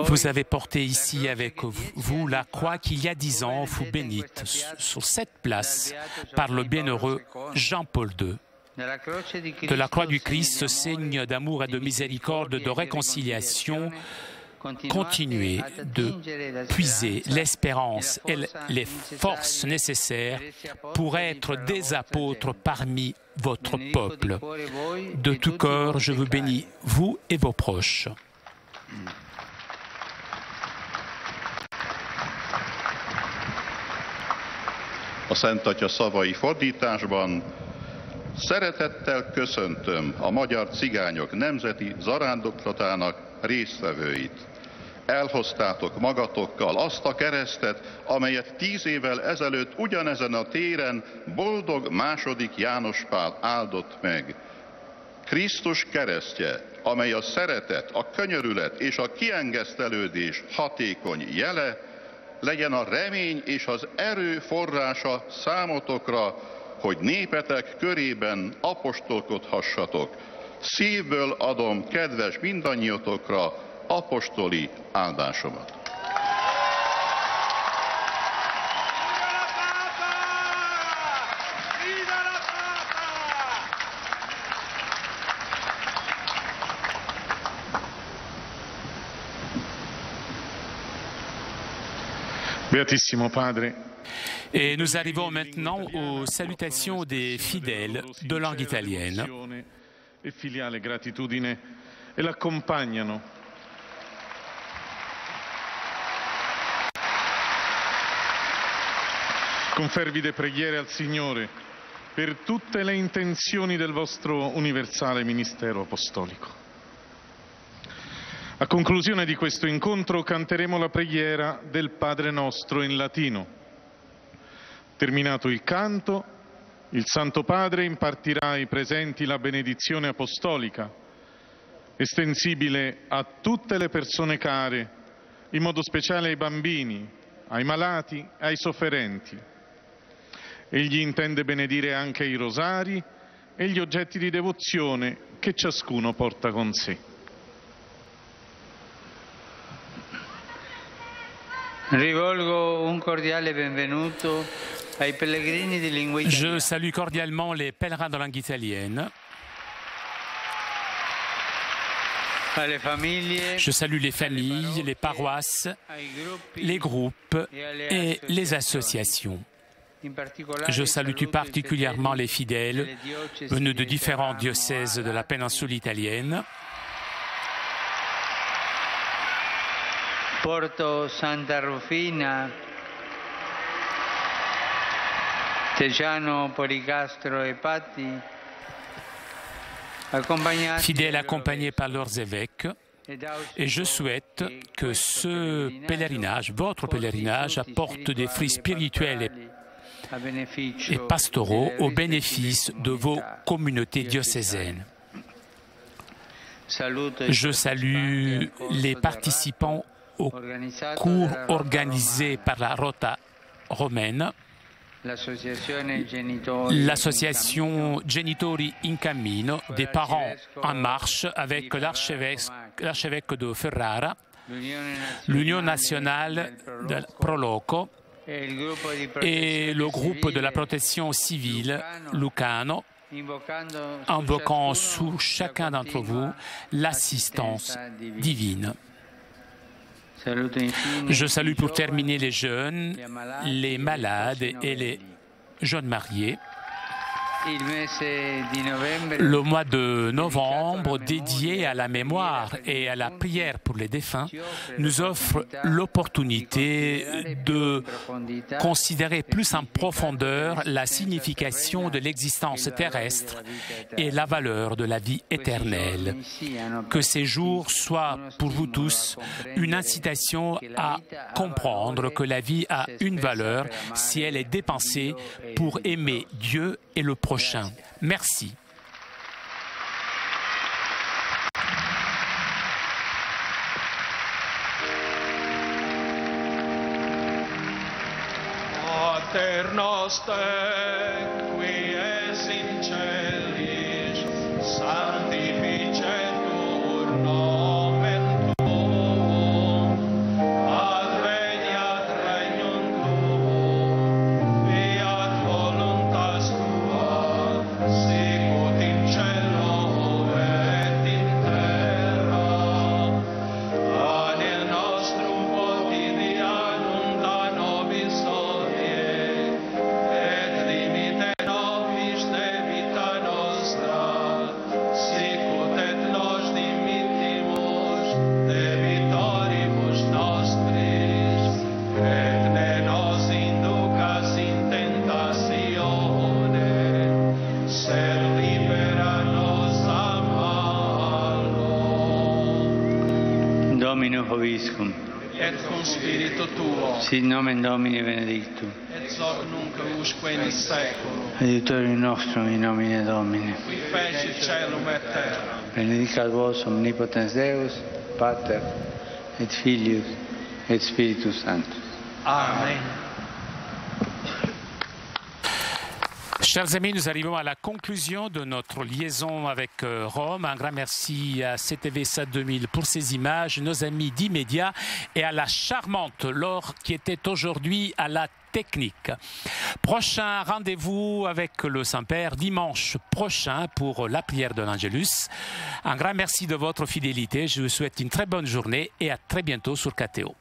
Vous avez porté ici avec vous la croix qui, il y a 10 ans, fut bénite sur cette place par le bienheureux Jean-Paul II. De la croix du Christ, ce signe d'amour et de miséricorde, de réconciliation, continuez de puiser l'espérance et les forces nécessaires pour être des apôtres parmi votre peuple. De tout cœur, je vous bénis, vous et vos proches. A Szent Atya szavai fordításban: szeretettel köszöntöm a magyar cigányok nemzeti zarándoklatának résztvevőit. Elhoztátok magatokkal azt a keresztet, amelyet 10 évvel ezelőtt ugyanezen a téren boldog II. János Pál áldott meg. Krisztus keresztje, amely a szeretet, a könyörület és a kiengesztelődés hatékony jele, legyen a remény és az erő forrása számotokra, hogy népetek körében apostolkodhassatok. Szívből adom kedves mindannyiatokra apostoli áldásomat. Beatissimo Padre. Et nous arrivons maintenant aux salutations des fidèles de langue italienne. E filiale gratitudine e l'accompagnano. Con fervide preghiere al Signore per tutte le intenzioni del vostro universale ministero apostolico. A conclusione di questo incontro canteremo la preghiera del Padre Nostro in latino. Terminato il canto, il Santo Padre impartirà ai presenti la benedizione apostolica, estensibile a tutte le persone care, in modo speciale ai bambini, ai malati e ai sofferenti. Egli intende benedire anche i rosari e gli oggetti di devozione che ciascuno porta con sé. Rivolgo un cordiale benvenuto ai pellegrini di lingua italiana. Je salue cordialement les pèlerins de langue italienne. Je salue les familles, les paroisses, les groupes et les associations. Je salue tout particulièrement les fidèles venus de différents diocèses de la péninsule italienne. Porto Santa Rufina, Teggiano, Policastro et Patti, fidèles accompagnés par leurs évêques, et je souhaite que ce pèlerinage, votre pèlerinage, apporte des fruits spirituels et pastoraux au bénéfice de vos communautés diocésaines. Je salue les participants au cours organisé par la Rota romaine, l'association Genitori in Cammino, des parents en marche avec l'archevêque de Ferrara, l'Union nationale del Proloco et le groupe de la protection civile Lucano, invoquant sous chacun d'entre vous l'assistance divine. Je salue pour terminer les jeunes, les malades et les jeunes mariés. Le mois de novembre, dédié à la mémoire et à la prière pour les défunts, nous offre l'opportunité de considérer plus en profondeur la signification de l'existence terrestre et la valeur de la vie éternelle. Que ces jours soient pour vous tous une incitation à comprendre que la vie a une valeur si elle est dépensée pour aimer Dieu et le prochain. Merci. Pater noster, qui es in celis, sanctificetur nomen tuum, adveniat regnum tuum, fiat voluntas tua, sicut in cielo et in terra. Pane nostrum quotidianum da nobis hodie, et dimite nobis debita nostra, sicut et nos dimittimus debitoribus nostris, et ne nos inducas in tentatione, sed libera nos a malo. Domino Hoviscum, Et cum spiritu tuo, sit nomen Domini benedictum, et hoc nunc usque in saeculum, aiutorium nostrum in nomine Domini. qui fecit caelum et terra. Benedicat vos omnipotens Deus, Pater, et Filius, et Spiritus Sanctus. Amen. Chers amis, nous arrivons à la conclusion de notre liaison avec Rome. Un grand merci à CTV 2000 pour ces images, nos amis d'Immédiat et à la charmante Laure qui était aujourd'hui à la technique. Prochain rendez-vous avec le Saint-Père dimanche prochain pour la prière de l'Angélus. Un grand merci de votre fidélité. Je vous souhaite une très bonne journée et à très bientôt sur KTO.